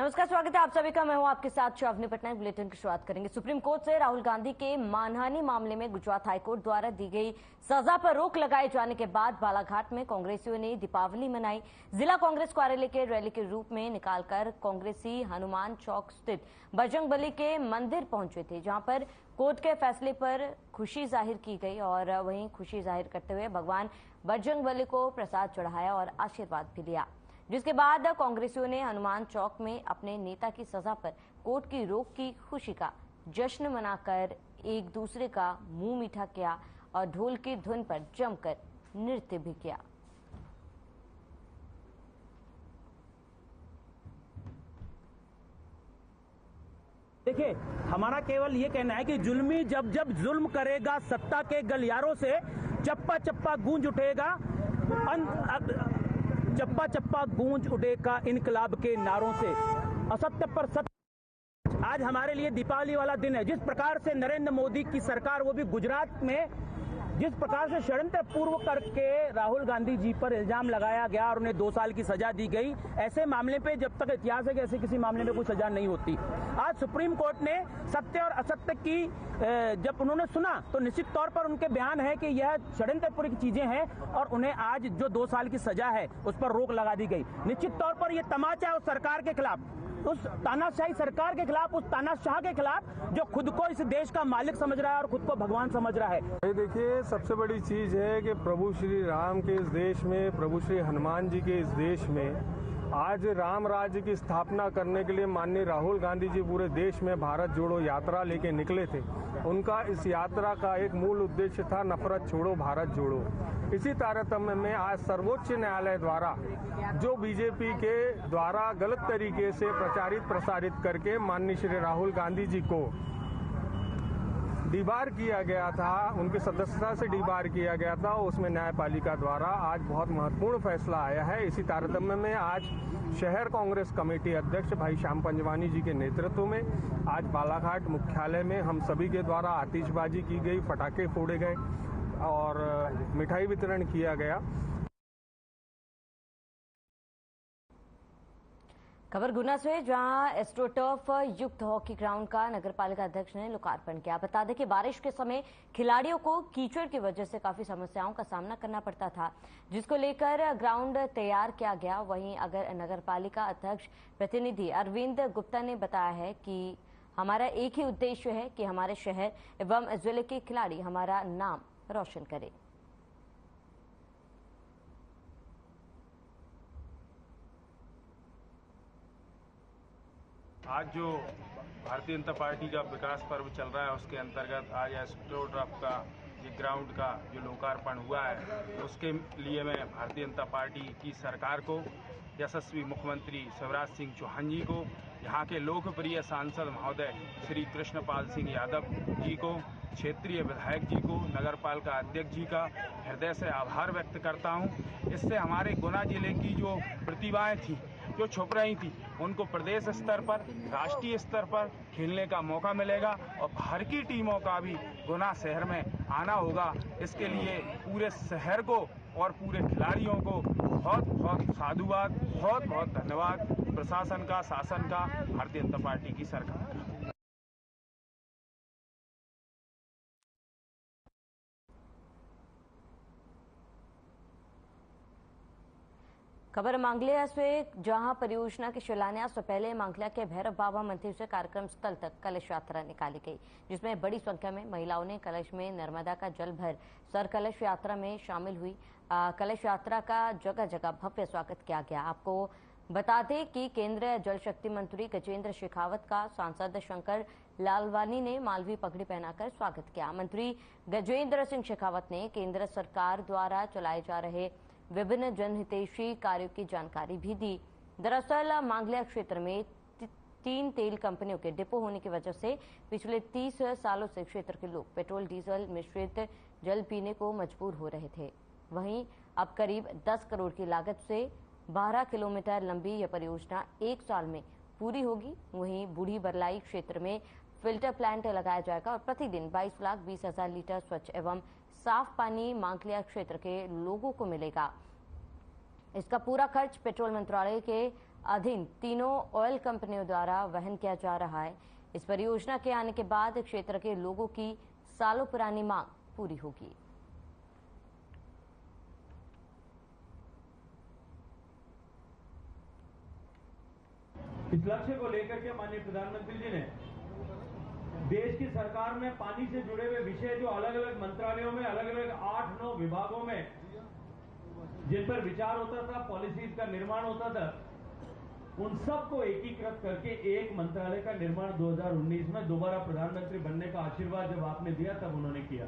नमस्कार, स्वागत है आप सभी का। मैं हूं आपके साथ श्रावनी पटनायक। बुलेटिन की शुरुआत करेंगे। सुप्रीम कोर्ट से राहुल गांधी के मानहानि मामले में गुजरात हाईकोर्ट द्वारा दी गई सजा पर रोक लगाए जाने के बाद बालाघाट में कांग्रेसियों ने दीपावली मनाई। जिला कांग्रेस कार्यालय के रैली के रूप में निकालकर कांग्रेसी हनुमान चौक स्थित बजरंगबली के मंदिर पहुंचे थे, जहां पर कोर्ट के फैसले पर खुशी जाहिर की गई और वहीं खुशी जाहिर करते हुए भगवान बजरंगबली को प्रसाद चढ़ाया और आशीर्वाद भी लिया। जिसके बाद कांग्रेसियों ने हनुमान चौक में अपने नेता की सजा पर कोर्ट की रोक की खुशी का जश्न मनाकर एक दूसरे का मुंह मीठा किया और ढोल की धुन पर जमकर नृत्य भी किया। देखिए, हमारा केवल ये कहना है कि जुल्मी जब जब जुल्म करेगा सत्ता के गलियारों से चप्पा चप्पा गूंज उठेगा, चप्पा चप्पा गूंज उठेगा इनकलाब के नारों से। असत्य पर सत्य। आज हमारे लिए दीपावली वाला दिन है। जिस प्रकार से नरेंद्र मोदी की सरकार, वो भी गुजरात में, जिस प्रकार से षड्यंत्र पूर्व करके राहुल गांधी जी पर इल्जाम लगाया गया और उन्हें 2 साल की सजा दी गई, ऐसे मामले पे जब तक इतिहास है कि ऐसे किसी मामले में कोई सजा नहीं होती। आज सुप्रीम कोर्ट ने सत्य और असत्य की जब उन्होंने सुना तो निश्चित तौर पर उनके बयान है कि यह षड्यंत्रपूर्ण की चीजें हैं और उन्हें आज जो 2 साल की सजा है उस पर रोक लगा दी गई। निश्चित तौर पर यह तमाचा है उस सरकार के खिलाफ, उस तानाशाही सरकार के खिलाफ, उस तानाशाह के खिलाफ जो खुद को इस देश का मालिक समझ रहा है और खुद को भगवान समझ रहा है। देखिए, सबसे बड़ी चीज है कि प्रभु श्री राम के इस देश में, प्रभु श्री हनुमान जी के इस देश में आज राम राज्य की स्थापना करने के लिए माननीय राहुल गांधी जी पूरे देश में भारत जोड़ो यात्रा लेके निकले थे। उनका इस यात्रा का एक मूल उद्देश्य था नफरत छोड़ो भारत जोड़ो। इसी तारतम्य में आज सर्वोच्च न्यायालय द्वारा जो बीजेपी के द्वारा गलत तरीके से प्रसारित करके माननीय श्री राहुल गांधी जी को डिबार किया गया था, उनकी सदस्यता से डिबार किया गया था, उसमें न्यायपालिका द्वारा आज बहुत महत्वपूर्ण फैसला आया है। इसी तारतम्य में आज शहर कांग्रेस कमेटी अध्यक्ष भाई श्याम पंजवानी जी के नेतृत्व में आज बालाघाट मुख्यालय में हम सभी के द्वारा आतिशबाजी की गई, पटाखे फोड़े गए और मिठाई वितरण किया गया। खबर गुना से, जहां एस्ट्रोटर्फ युक्त हॉकी ग्राउंड का नगरपालिका अध्यक्ष ने लोकार्पण किया। बता दें कि बारिश के समय खिलाड़ियों को कीचड़ की वजह से काफी समस्याओं का सामना करना पड़ता था, जिसको लेकर ग्राउंड तैयार किया गया। वहीं अगर नगरपालिका अध्यक्ष प्रतिनिधि अरविंद गुप्ता ने बताया है कि हमारा एक ही उद्देश्य है कि हमारे शहर एवं जिले के खिलाड़ी हमारा नाम रोशन करें। आज जो भारतीय जनता पार्टी का विकास पर्व चल रहा है उसके अंतर्गत आज एस्ट्रोटर्फ का ये ग्राउंड का जो लोकार्पण हुआ है, उसके लिए मैं भारतीय जनता पार्टी की सरकार को, यशस्वी मुख्यमंत्री शिवराज सिंह चौहान जी को, यहाँ के लोकप्रिय सांसद महोदय श्री कृष्णपाल सिंह यादव जी को, क्षेत्रीय विधायक जी को, नगरपालिका अध्यक्ष जी का हृदय से आभार व्यक्त करता हूँ। इससे हमारे गुना जिले की जो प्रतिभाएं थी, जो छुप रही थी, उनको प्रदेश स्तर पर, राष्ट्रीय स्तर पर खेलने का मौका मिलेगा और बाहर की टीमों का भी गुना शहर में आना होगा। इसके लिए पूरे शहर को और पूरे खिलाड़ियों को बहुत बहुत साधुवाद, बहुत बहुत धन्यवाद प्रशासन का, शासन का, भारतीय जनता पार्टी की सरकार का। खबर मांगलिया से, जहां परियोजना के शिलान्यास से पहले मांगलिया के भैरव बाबा मंदिर से कार्यक्रम स्थल तक कलश यात्रा निकाली गई, जिसमें बड़ी संख्या में महिलाओं ने कलश में नर्मदा का जल भर सर कलश यात्रा में शामिल हुई। कलश यात्रा का जगह जगह भव्य स्वागत किया गया। आपको बता दें कि केंद्रीय जल शक्ति मंत्री गजेंद्र शेखावत का सांसद शंकर लालवानी ने मालवी पगड़ी पहनाकर स्वागत किया। मंत्री गजेंद्र सिंह शेखावत ने केंद्र सरकार द्वारा चलाए जा रहे विभिन्न जनहितैषी कार्यों की जानकारी भी दी। दरअसल मांगलिया क्षेत्र में 3 तेल कंपनियों के डिपो होने की वजह से पिछले 30 सालों से क्षेत्र के लोग पेट्रोल डीजल मिश्रित जल पीने को मजबूर हो रहे थे। वहीं अब करीब 10 करोड़ की लागत से 12 किलोमीटर लंबी यह परियोजना 1 साल में पूरी होगी। वहीं बूढ़ी बरलाई क्षेत्र में फिल्टर प्लांट लगाया जाएगा और प्रतिदिन 22,20,000 लीटर स्वच्छ एवं साफ पानी मांगलिया क्षेत्र के लोगों को मिलेगा। इसका पूरा खर्च पेट्रोल मंत्रालय के अधीन तीनों ऑयल कंपनियों द्वारा वहन किया जा रहा है। इस परियोजना के आने के बाद क्षेत्र के लोगों की सालों पुरानी मांग पूरी होगी। इस लक्ष्य को लेकर के माननीय प्रधानमंत्री जी ने देश की सरकार में पानी से जुड़े हुए विषय जो अलग अलग मंत्रालयों में अलग अलग 8-9 विभागों में जिन पर विचार होता था, पॉलिसीज का निर्माण होता था, उन सबको एकीकृत करके एक मंत्रालय का निर्माण 2019 में दोबारा प्रधानमंत्री बनने का आशीर्वाद जब आपने दिया तब उन्होंने किया।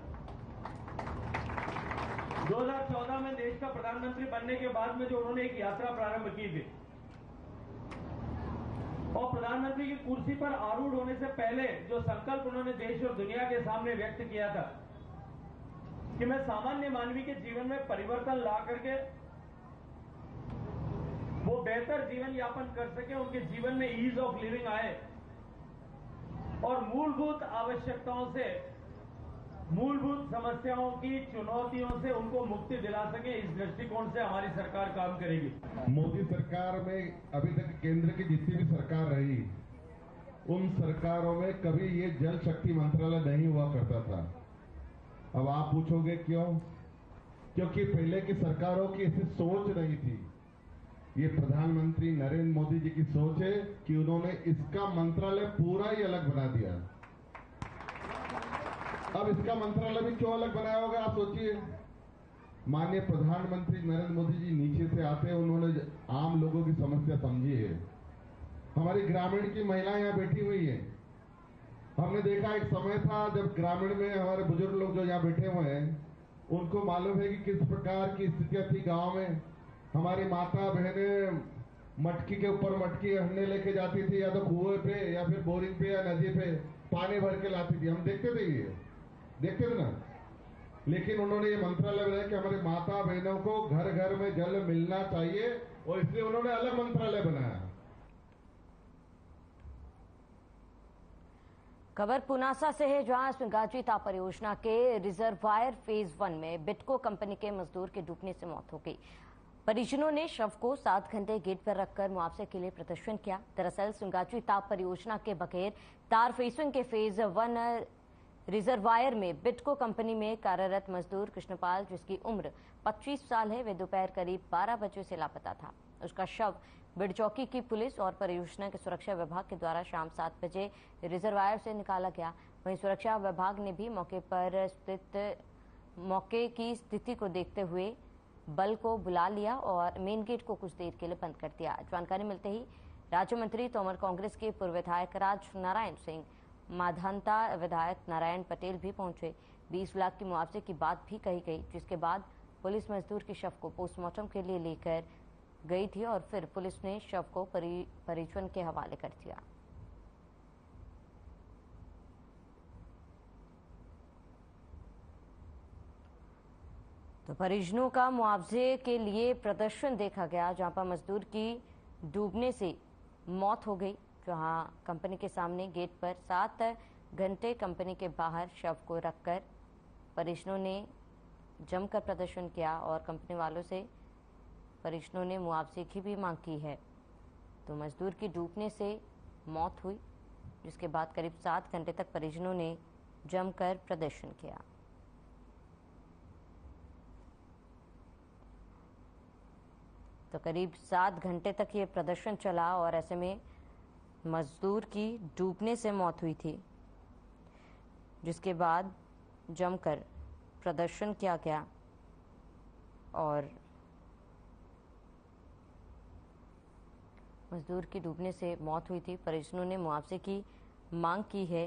2014 में देश का प्रधानमंत्री बनने के बाद में जो उन्होंने एक यात्रा प्रारंभ की थी और प्रधानमंत्री की कुर्सी पर आरूढ़ होने से पहले जो संकल्प उन्होंने देश और दुनिया के सामने व्यक्त किया था कि मैं सामान्य मानवी के जीवन में परिवर्तन ला करके वो बेहतर जीवन यापन कर सके, उनके जीवन में ईज ऑफ लिविंग आए और मूलभूत आवश्यकताओं से, मूलभूत समस्याओं की चुनौतियों से उनको मुक्ति दिला सके, इस दृष्टिकोण से हमारी सरकार काम करेगी। मोदी सरकार में अभी तक केंद्र की जितनी भी सरकार रही, उन सरकारों में कभी ये जल शक्ति मंत्रालय नहीं हुआ करता था। अब आप पूछोगे क्यों? क्योंकि पहले की सरकारों की ऐसी सोच नहीं थी। ये प्रधानमंत्री नरेंद्र मोदी जी की सोच है कि उन्होंने इसका मंत्रालय पूरा ही अलग बना दिया। अब इसका मंत्रालय भी क्यों अलग बनाया होगा आप सोचिए। माननीय प्रधानमंत्री नरेंद्र मोदी जी नीचे से आते हैं, उन्होंने आम लोगों की समस्या समझी है। हमारी ग्रामीण की महिलाएं यहाँ बैठी हुई हैं। हमने देखा एक समय था जब ग्रामीण में हमारे बुजुर्ग लोग जो यहाँ बैठे हुए हैं, उनको मालूम है कि किस प्रकार की स्थितियां थी गांव में। हमारी माता बहनें मटकी के ऊपर मटकी हंडे लेके जाती थी, या तो कुएं पे या फिर बोरिंग पे या नदी पे पानी भर के लाती थी। हम देखते थे, ये देखते थे ना। लेकिन उन्होंने ये मंत्रालय बनाया कि हमारी माता बहनों को घर घर में जल मिलना चाहिए और इसलिए उन्होंने अलग मंत्रालय बनाया। खबर पुनासा से है, जहां सुंगाजी ताप परियोजना के रिजर्वायर फेज 1 में बिटको कंपनी के मजदूर के डूबने से मौत हो गई। परिजनों ने शव को 7 घंटे गेट पर रखकर मुआवजे के लिए प्रदर्शन किया। दरअसल सुंगाजी ताप परियोजना के बगैर तार फेसिंग के फेज 1 रिजर्वायर में बिटको कंपनी में कार्यरत मजदूर कृष्णपाल, जिसकी उम्र 25 साल है, वे दोपहर करीब 12 बजे से लापता था। उसका शव बिडचौकी की पुलिस और परियोजना के सुरक्षा विभाग के द्वारा शाम 7 बजे रिजर्वायर से निकाला गया। वहीं सुरक्षा विभाग ने भी मौके की स्थिति को देखते हुए बल को बुला लिया और मेन गेट को कुछ देर के लिए बंद कर दिया। जानकारी मिलते ही राज्य मंत्री तोमर, कांग्रेस के पूर्व विधायक राज नारायण सिंह, माधानता विधायक नारायण पटेल भी पहुंचे। 20 लाख की मुआवजे की बात भी कही गई, जिसके बाद पुलिस मजदूर के शव को पोस्टमार्टम के लिए लेकर गई थी और फिर पुलिस ने शव को परिजन के हवाले कर दिया। तो परिजनों का मुआवजे के लिए प्रदर्शन देखा गया, जहां पर मजदूर की डूबने से मौत हो गई, जहां कंपनी के सामने गेट पर 7 घंटे कंपनी के बाहर शव को रखकर परिजनों ने जमकर प्रदर्शन किया और कंपनी वालों से परिजनों ने मुआवजे की भी मांग की है। तो मजदूर की डूबने से मौत हुई, जिसके बाद करीब 7 घंटे तक परिजनों ने जमकर प्रदर्शन किया। तो करीब 7 घंटे तक ये प्रदर्शन चला और ऐसे में मजदूर की डूबने से मौत हुई थी, जिसके बाद जमकर प्रदर्शन किया गया और मजदूर की डूबने से मौत हुई थी। परिजनों ने मुआवजे की मांग की है।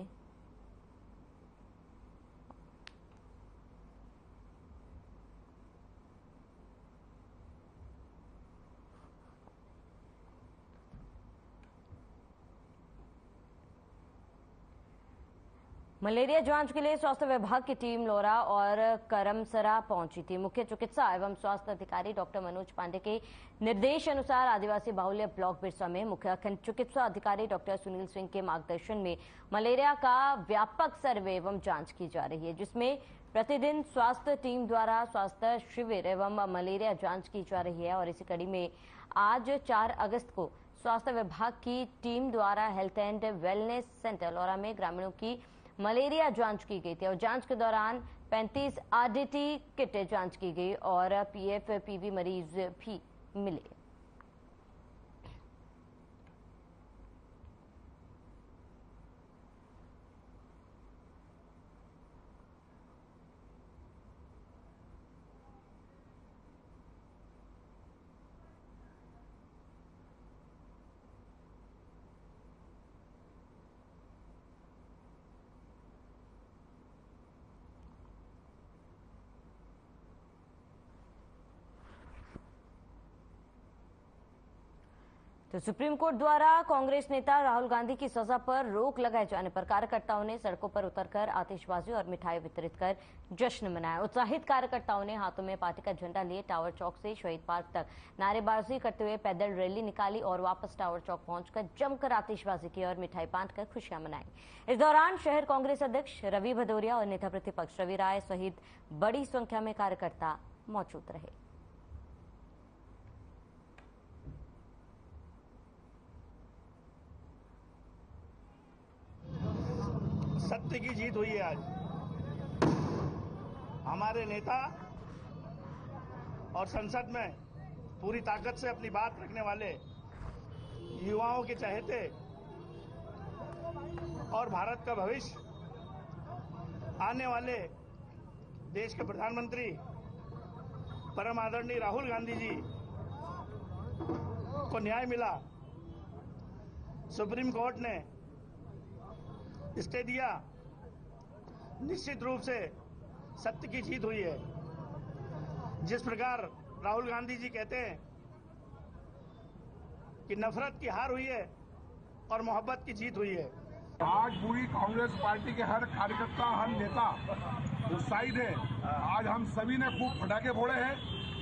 मलेरिया जांच के लिए स्वास्थ्य विभाग की टीम लोरा और करमसरा पहुंची थी। मुख्य चिकित्सा एवं स्वास्थ्य अधिकारी डॉक्टर मनोज पांडे के निर्देश अनुसार आदिवासी बाहुल्य ब्लॉक बिरसा में मुख्य खंड चिकित्सा अधिकारी डॉक्टर सुनील सिंह के मार्गदर्शन में मलेरिया का व्यापक सर्वे एवं जांच की जा रही है, जिसमें प्रतिदिन स्वास्थ्य टीम द्वारा स्वास्थ्य शिविर एवं मलेरिया जांच की जा रही है। और इसी कड़ी में आज 4 अगस्त को स्वास्थ्य विभाग की टीम द्वारा हेल्थ एंड वेलनेस सेंटर लौरा में ग्रामीणों की मलेरिया जांच की गई थी और जांच के दौरान 35 आरडीटी किट जांच की गई और पीएफपीवी मरीज भी मिले। तो सुप्रीम कोर्ट द्वारा कांग्रेस नेता राहुल गांधी की सजा पर रोक लगाए जाने पर कार्यकर्ताओं ने सड़कों पर उतरकर आतिशबाजी और मिठाई वितरित कर जश्न मनाया। उत्साहित कार्यकर्ताओं ने हाथों में पार्टी का झंडा लिए टावर चौक से शहीद पार्क तक नारेबाजी करते हुए पैदल रैली निकाली और वापस टावर चौक पहुंचकर जमकर आतिशबाजी की और मिठाई बांटकर खुशियां मनाई। इस दौरान शहर कांग्रेस अध्यक्ष रवि भदौरिया और नेता प्रतिपक्ष रवि राय सहित बड़ी संख्या में कार्यकर्ता मौजूद रहे। सत्य की जीत हुई है। आज हमारे नेता और संसद में पूरी ताकत से अपनी बात रखने वाले युवाओं के चहेते और भारत का भविष्य आने वाले देश के प्रधानमंत्री परम आदरणीय राहुल गांधी जी को न्याय मिला। सुप्रीम कोर्ट ने स्टे दिया। निश्चित रूप से सत्य की जीत हुई है। जिस प्रकार राहुल गांधी जी कहते हैं कि नफरत की हार हुई है और मोहब्बत की जीत हुई है। आज पूरी कांग्रेस पार्टी के हर कार्यकर्ता, हर नेता उत्साहित है। आज हम सभी ने खूब पटाखे फोड़े हैं,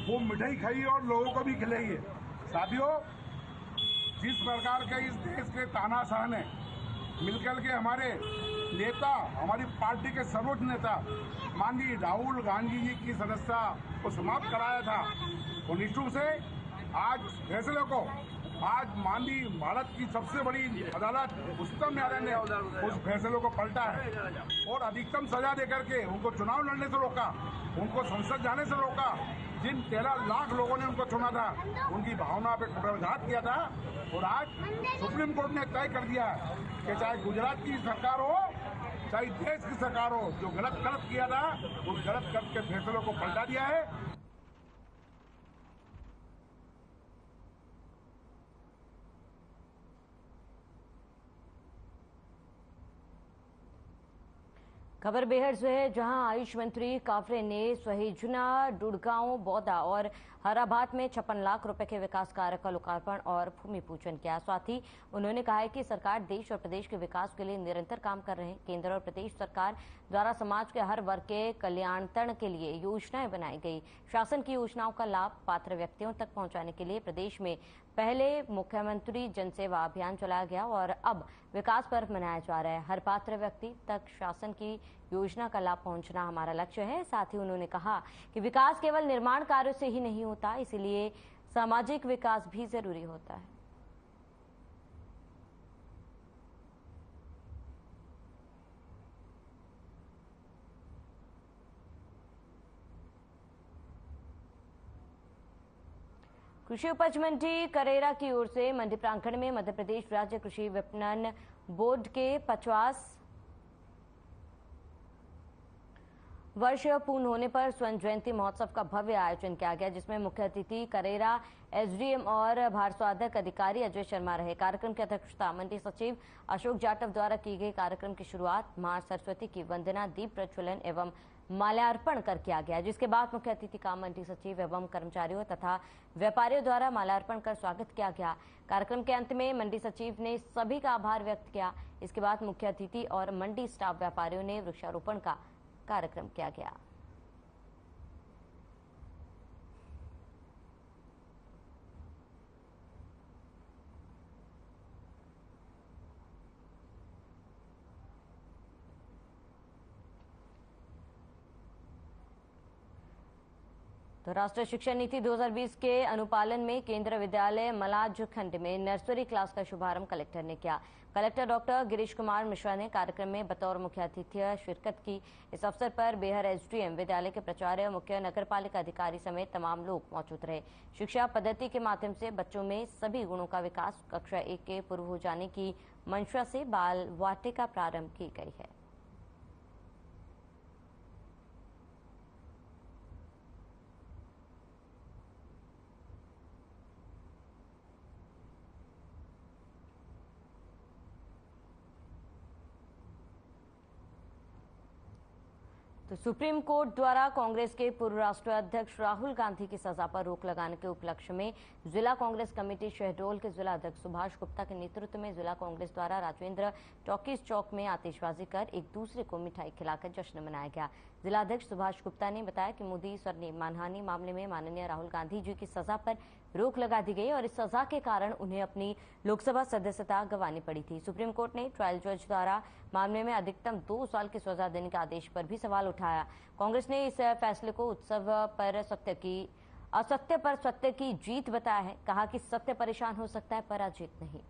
खूब मिठाई खाई और लोगों को भी खिलाई है। साथियों, जिस प्रकार के इस देश के तानाशाह ने मिलकर के हमारे नेता, हमारी पार्टी के सर्वोच्च नेता माननीय राहुल गांधी जी की सदस्यता को समाप्त कराया था, और निश्चित रूप से आज फैसले को आज माननीय भारत की सबसे बड़ी अदालत उच्चतम न्यायालय ने उस फैसले को पलटा है और अधिकतम सजा देकर के उनको चुनाव लड़ने से रोका, उनको संसद जाने से रोका। जिन 13 लाख लोगों ने उनको चुना था, उनकी भावना पे कुठाराघात किया था। और आज सुप्रीम कोर्ट ने तय कर दिया है कि चाहे गुजरात की सरकार हो, चाहे देश की सरकार हो, जो गलत किया था उस गलत के फैसलों को पलटा दिया है। खबर बेहद से है, जहां आयुष मंत्री काफरे ने सहेजुना, डुड़गांव, बौदा और हराबाद में 56 लाख रुपए के विकास कार्य का लोकार्पण और भूमि पूजन किया। साथ ही उन्होंने कहा है कि सरकार देश और प्रदेश के विकास के लिए निरंतर काम कर रहे हैं। केंद्र और प्रदेश सरकार द्वारा समाज के हर वर्ग के कल्याणार्थ के लिए योजनाएं बनाई गई। शासन की योजनाओं का लाभ पात्र व्यक्तियों तक पहुंचाने के लिए प्रदेश में पहले मुख्यमंत्री जनसेवा अभियान चलाया गया और अब विकास पर्व मनाया जा रहा है। हर पात्र व्यक्ति तक शासन की योजना का लाभ पहुंचना हमारा लक्ष्य है। साथ ही उन्होंने कहा कि विकास केवल निर्माण कार्यों से ही नहीं होता, इसीलिए सामाजिक विकास भी जरूरी होता है। कृषि उपज मंडी करेरा की ओर से मंडी प्रांगण में मध्य प्रदेश राज्य कृषि विपणन बोर्ड के 50 वर्ष पूर्ण होने पर स्वर्ण जयंती महोत्सव का भव्य आयोजन किया गया, जिसमें मुख्य अतिथि करेरा एसडीएम और भारस्वाधक अधिकारी अजय शर्मा रहे। कार्यक्रम की अध्यक्षता मंडी सचिव अशोक जाटव द्वारा की गई। कार्यक्रम की शुरुआत मां सरस्वती की वंदना, दीप प्रज्वलन एवं माल्यार्पण कर किया गया, जिसके बाद मुख्य अतिथि का मंडी सचिव एवं कर्मचारियों तथा व्यापारियों द्वारा माल्यार्पण कर स्वागत किया गया। कार्यक्रम के अंत में मंडी सचिव ने सभी का आभार व्यक्त किया। इसके बाद मुख्य अतिथि और मंडी स्टाफ व्यापारियों ने वृक्षारोपण का कार्यक्रम किया गया। तो राष्ट्रीय शिक्षा नीति 2020 के अनुपालन में केंद्रीय विद्यालय मलाज खंड में नर्सरी क्लास का शुभारंभ कलेक्टर ने किया। कलेक्टर डॉक्टर गिरीश कुमार मिश्रा ने कार्यक्रम में बतौर मुख्य अतिथि शिरकत की। इस अवसर पर बेहर एसडीएम, विद्यालय के प्राचार्य, मुख्य नगरपालिका अधिकारी समेत तमाम लोग मौजूद रहे। शिक्षा पद्धति के माध्यम से बच्चों में सभी गुणों का विकास कक्षा 1 के पूर्व हो जाने की मंशा से बाल वाटिका प्रारंभ की गई है। तो सुप्रीम कोर्ट द्वारा कांग्रेस के पूर्व राष्ट्रीय अध्यक्ष राहुल गांधी की सजा पर रोक लगाने के उपलक्ष्य में जिला कांग्रेस कमेटी शहडोल के जिला अध्यक्ष सुभाष गुप्ता के नेतृत्व में जिला कांग्रेस द्वारा राजेंद्र टॉकीज चौक में आतिशबाजी कर एक दूसरे को मिठाई खिलाकर जश्न मनाया गया। जिला अध्यक्ष सुभाष गुप्ता ने बताया कि मोदी स्वर्णिम मानहानि मामले में माननीय राहुल गांधी जी की सजा पर रोक लगा दी गई और इस सजा के कारण उन्हें अपनी लोकसभा सदस्यता गंवानी पड़ी थी। सुप्रीम कोर्ट ने ट्रायल जज द्वारा मामले में अधिकतम 2 साल की सजा देने के आदेश पर भी सवाल उठाया। कांग्रेस ने इस फैसले को असत्य पर सत्य की जीत बताया है। कहा कि सत्य परेशान हो सकता है पर अजीत नहीं।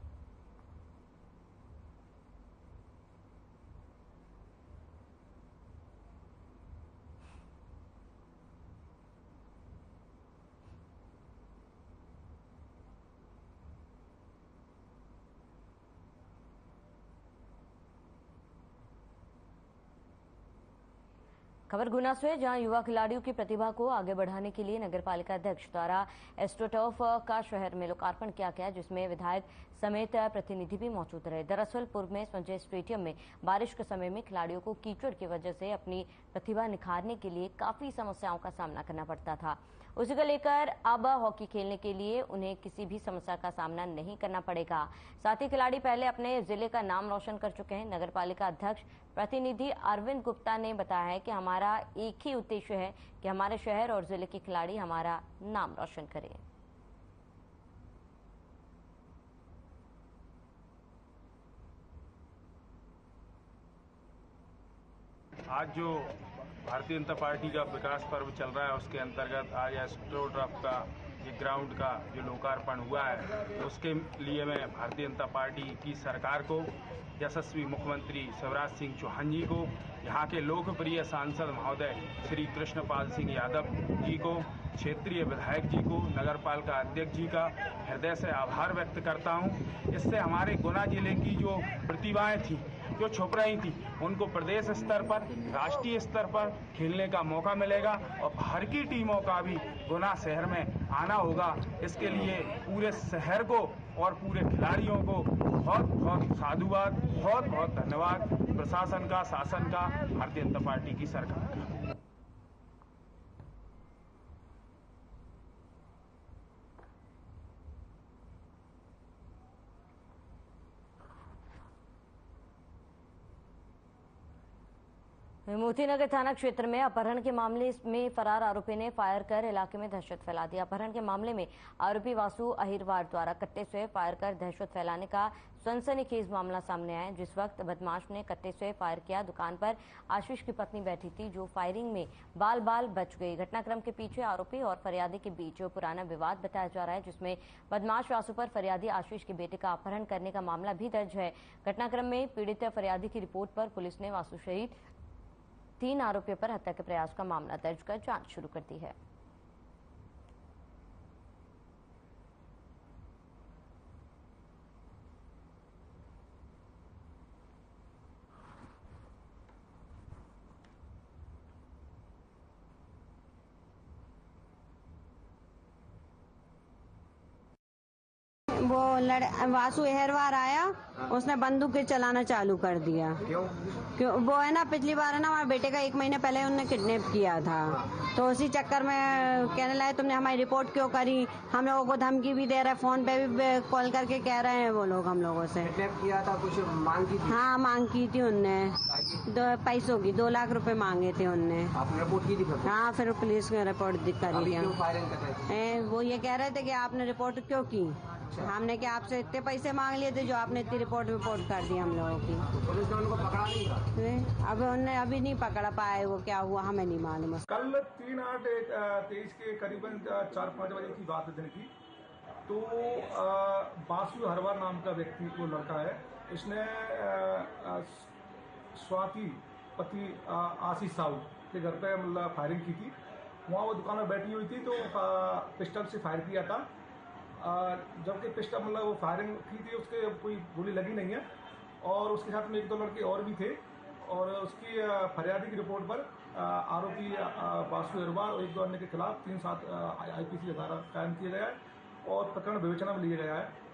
खबर गुना से, जहां युवा खिलाड़ियों की प्रतिभा को आगे बढ़ाने के लिए नगरपालिका अध्यक्ष द्वारा एस्ट्रोटर्फ का शहर में लोकार्पण किया गया, जिसमें विधायक समेत प्रतिनिधि भी मौजूद रहे। दरअसल पूर्व में संजय स्टेडियम में बारिश के समय में खिलाड़ियों को कीचड़ की वजह से अपनी प्रतिभा निखारने के लिए काफी समस्याओं का सामना करना पड़ता था। उसी को लेकर अब हॉकी खेलने के लिए उन्हें किसी भी समस्या का सामना नहीं करना पड़ेगा। साथ ही खिलाड़ी पहले अपने जिले का नाम रोशन कर चुके हैं। नगरपालिका अध्यक्ष प्रतिनिधि अरविंद गुप्ता ने बताया है कि हमारा एक ही उद्देश्य है कि हमारे शहर और जिले के खिलाड़ी हमारा नाम रोशन करें। आज जो भारतीय जनता पार्टी का विकास पर्व चल रहा है उसके अंतर्गत आज एस्ट्रोटर्फ का ये ग्राउंड का जो लोकार्पण हुआ है, उसके लिए मैं भारतीय जनता पार्टी की सरकार को, यशस्वी मुख्यमंत्री शिवराज सिंह चौहान जी को, यहाँ के लोकप्रिय सांसद महोदय श्री कृष्णपाल सिंह यादव जी को, क्षेत्रीय विधायक जी को, नगरपालिका अध्यक्ष जी का हृदय से आभार व्यक्त करता हूँ। इससे हमारे गुना जिले की जो प्रतिभाएं थी, जो छुप रही थी, उनको प्रदेश स्तर पर, राष्ट्रीय स्तर पर खेलने का मौका मिलेगा और बाहर की टीमों का भी गुना शहर में आना होगा। इसके लिए पूरे शहर को और पूरे खिलाड़ियों को बहुत बहुत साधुवाद, बहुत बहुत धन्यवाद प्रशासन का, शासन का, भारतीय जनता पार्टी की सरकार का। मोतीनगर थाना क्षेत्र में अपहरण के मामले में फरार आरोपी ने फायर कर इलाके में दहशत फैला दी। अपहरण के मामले में आरोपी वासु अहिरवार द्वारा कट्टे से फायर कर दहशत फैलाने का सनसनीखेज मामला सामने आया। जिस वक्त बदमाश ने कट्टे से फायर किया, दुकान पर आशीष की पत्नी बैठी थी, जो फायरिंग में बाल बाल बच गई। घटनाक्रम के पीछे आरोपी और फरियादी के बीच पुराना विवाद बताया जा रहा है, जिसमें बदमाश वासु पर फरियादी आशीष के बेटे का अपहरण करने का मामला भी दर्ज है। घटनाक्रम में पीड़ित फरियादी की रिपोर्ट पर पुलिस ने वासु सहित 3 आरोपियों पर हत्या के प्रयास का मामला दर्ज कर जांच शुरू कर दी है। वो वासु अहिरवार आया, उसने बंदूक चलाना चालू कर दिया। क्यों? वो है ना, पिछली बार है ना, हमारे बेटे का 1 महीने पहले उन्होंने किडनैप किया था, तो उसी चक्कर में कहने लगे तुमने हमारी रिपोर्ट क्यों करी। हम लोगों को धमकी भी दे रहे, फोन पे भी कॉल करके कह रहे हैं वो लोग हम लोगों से। किडनैप किया था, कुछ मांग की थी? हाँ, मांग की थी उनने, 2 पैसों की 2 लाख रुपए मांगे थे उनने। आपने रिपोर्ट की थी? हाँ, फिर पुलिस ने रिपोर्ट करी थी। फायरिंग कर रहे थे? वो ये कह रहे थे कि आपने रिपोर्ट क्यों की। हमने क्या आपसे इतने पैसे मांग लिए थे जो आपने इतनी रिपोर्ट कर दी हम लोगों की। पुलिस ने उनको पकड़ा नहीं था? अब उन्होंने अभी नहीं पकड़ पाए, वो क्या हुआ हमें नहीं मालूम। कल 3/8/23 के करीबन 4-5 बजे की बात दिन की। तो बासु हरवार नाम का व्यक्ति, वो लड़का है, इसने स्वाति पति आशीष साहू के घर पे मतलब फायरिंग की थी। वहाँ वो दुकान में बैठी हुई थी तो पिस्टल से फायर किया था। जबकि पिस्टल मतलब वो फायरिंग की थी, उसके कोई गोली लगी नहीं है। और उसके साथ में 1-2 लड़के और भी थे। और उसकी फरियादी की रिपोर्ट पर आरोपी बासु हरवार और 1-2 अन्य के खिलाफ 3-7 IPC धारा कायम किया गया है और प्रकरण विवेचना में लिया गया है।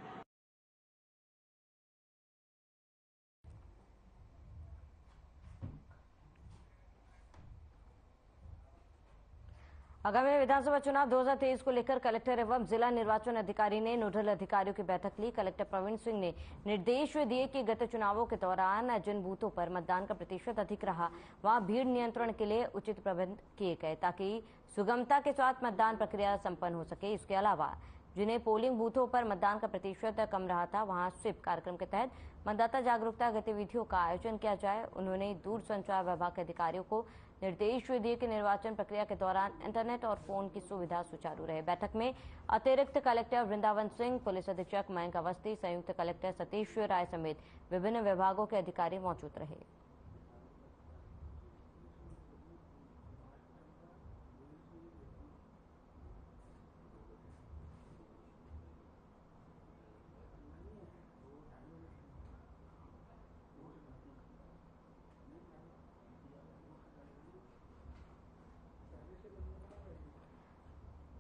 आगामी विधानसभा चुनाव 2023 को लेकर कलेक्टर एवं जिला निर्वाचन अधिकारी ने नोडल अधिकारियों की बैठक ली। कलेक्टर प्रवीण सिंह ने निर्देश दिए कि गत चुनावों के दौरान जिन बूथों पर मतदान का प्रतिशत अधिक रहा, वहां भीड़ नियंत्रण के लिए उचित प्रबंध किए गए ताकि सुगमता के साथ मतदान प्रक्रिया संपन्न हो सके। इसके अलावा जिन्हें पोलिंग बूथों पर मतदान का प्रतिशत कम रहा था, वहां स्वीप कार्यक्रम के तहत मतदाता जागरूकता गतिविधियों का आयोजन किया जाए। उन्होंने दूरसंचार विभाग के अधिकारियों को निर्देश दिए कि निर्वाचन प्रक्रिया के दौरान इंटरनेट और फोन की सुविधा सुचारू रहे। बैठक में अतिरिक्त कलेक्टर वृंदावन सिंह, पुलिस अधीक्षक मयंक अवस्थी, संयुक्त कलेक्टर सतीश राय समेत विभिन्न विभागों के अधिकारी मौजूद रहे।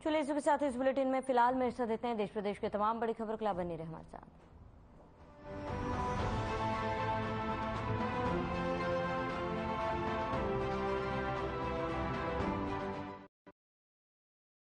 चलिए इसी के साथ इस बुलेटिन में फिलहाल मेरे साथ देते हैं देश प्रदेश के तमाम बड़ी खबर के लिए बने रहे हमारे साथ।